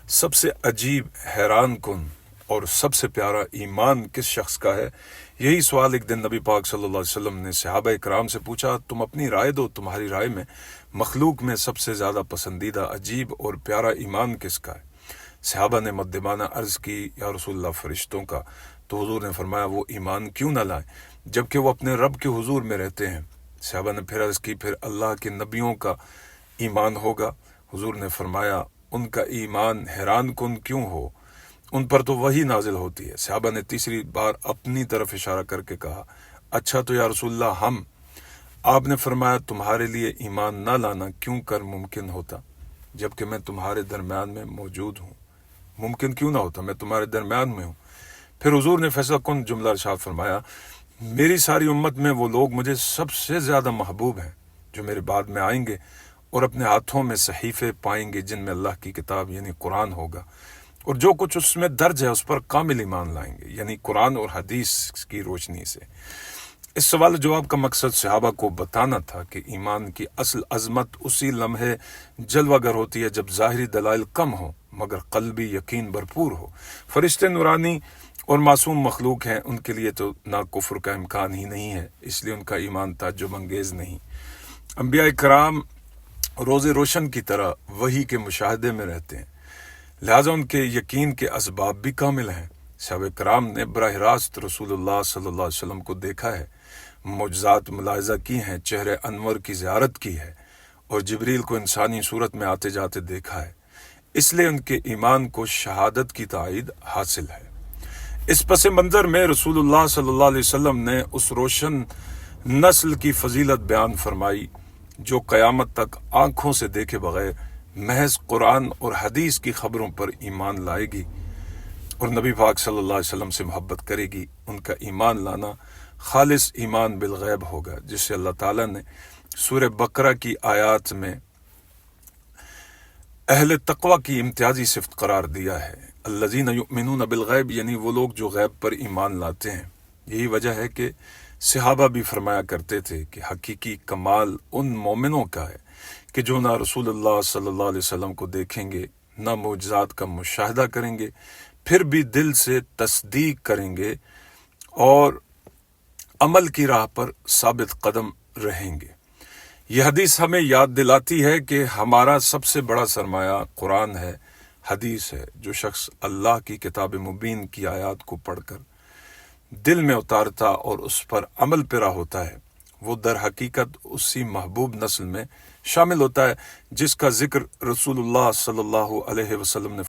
سب سے عجیب، حیران کن اور سب سے پیارا ایمان کس شخص کا ہے؟ یہی سوال ایک دن نبی پاک صلی اللہ علیہ وسلم نے صحابہ کرام سے پوچھا۔ تم اپنی رائے دو، تمہاری رائے میں مخلوق میں سب سے زیادہ پسندیدہ، عجیب اور پیارا ایمان کس کا ہے؟ صحابہ نے مدبانہ عرض کی، یا رسول اللہ، فرشتوں کا۔ تو حضور نے فرمایا، وہ ایمان کیوں نہ لائیں جبکہ وہ اپنے رب کے حضور میں رہتے ہیں؟ صحابہ نے پھر عرض کی، پھر اللہ کے نبیوں کا ایمان ہوگا؟ حضور نے فرمایا، ان کا ایمان حیران کن کیوں ہو، ان پر تو وحی نازل ہوتی ہے۔ صحابہ نے تیسری بار اپنی طرف اشارہ کر کے کہا، اچھا تو یا رسول اللہ ہم؟ آپ نے فرمایا، تمہارے لیے ایمان نہ لانا کیوں کر ممکن ہوتا جبکہ میں تمہارے درمیان میں موجود ہوں؟ ممکن کیوں نہ ہوتا، میں تمہارے درمیان میں ہوں۔ پھر حضور نے فیصلہ کن جملہ ارشاد فرمایا، میری ساری امت میں وہ لوگ مجھے سب سے زیادہ محبوب ہیں جو میرے بعد میں آئیں گے اور اپنے ہاتھوں میں صحیفے پائیں گے جن میں اللہ کی کتاب یعنی قرآن ہوگا، اور جو کچھ اس میں درج ہے اس پر کامل ایمان لائیں گے، یعنی قرآن اور حدیث کی روشنی سے۔ اس سوال جواب کا مقصد صحابہ کو بتانا تھا کہ ایمان کی اصل عظمت اسی لمحے جلوہ گر ہوتی ہے جب ظاہری دلائل کم ہوں مگر قلبی یقین بھرپور ہو۔ فرشتے نورانی اور معصوم مخلوق ہیں، ان کے لیے تو نہ کفر کا امکان ہی نہیں ہے، اس لیے ان کا ایمان تعجب انگیز نہیں۔ انبیاء کرام روز روشن کی طرح وحی کے مشاہدے میں رہتے ہیں، لہٰذا ان کے یقین کے اسباب بھی کامل ہیں۔ صحابہ کرام نے براہ راست رسول اللہ صلی اللہ علیہ وسلم کو دیکھا ہے، معجزات ملاحظہ کی ہیں، چہرے انور کی زیارت کی ہے اور جبریل کو انسانی صورت میں آتے جاتے دیکھا ہے، اس لیے ان کے ایمان کو شہادت کی تائید حاصل ہے۔ اس پس منظر میں رسول اللہ صلی اللہ علیہ وسلم نے اس روشن نسل کی فضیلت بیان فرمائی جو قیامت تک آنکھوں سے دیکھے بغیر محض قرآن اور حدیث کی خبروں پر ایمان لائے گی اور نبی پاک صلی اللہ علیہ وسلم سے محبت کرے گی۔ ان کا ایمان لانا خالص ایمان بالغیب ہوگا، جسے اللہ تعالیٰ نے سورہ بقرہ کی آیات میں اہل تقوی کی امتیازی صفت قرار دیا ہے۔ الذین یؤمنون بالغیب، یعنی وہ لوگ جو غیب پر ایمان لاتے ہیں۔ یہی وجہ ہے کہ صحابہ بھی فرمایا کرتے تھے کہ حقیقی کمال ان مومنوں کا ہے کہ جو نہ رسول اللہ صلی اللہ علیہ وسلم کو دیکھیں گے، نہ معجزات کا مشاہدہ کریں گے، پھر بھی دل سے تصدیق کریں گے اور عمل کی راہ پر ثابت قدم رہیں گے۔ یہ حدیث ہمیں یاد دلاتی ہے کہ ہمارا سب سے بڑا سرمایہ قرآن ہے، حدیث ہے۔ جو شخص اللہ کی کتاب مبین کی آیات کو پڑھ کر دل میں اتارتا اور اس پر عمل پیرا ہوتا ہے، وہ در حقیقت اسی محبوب نسل میں شامل ہوتا ہے جس کا ذکر رسول اللہ صلی اللہ علیہ وسلم نے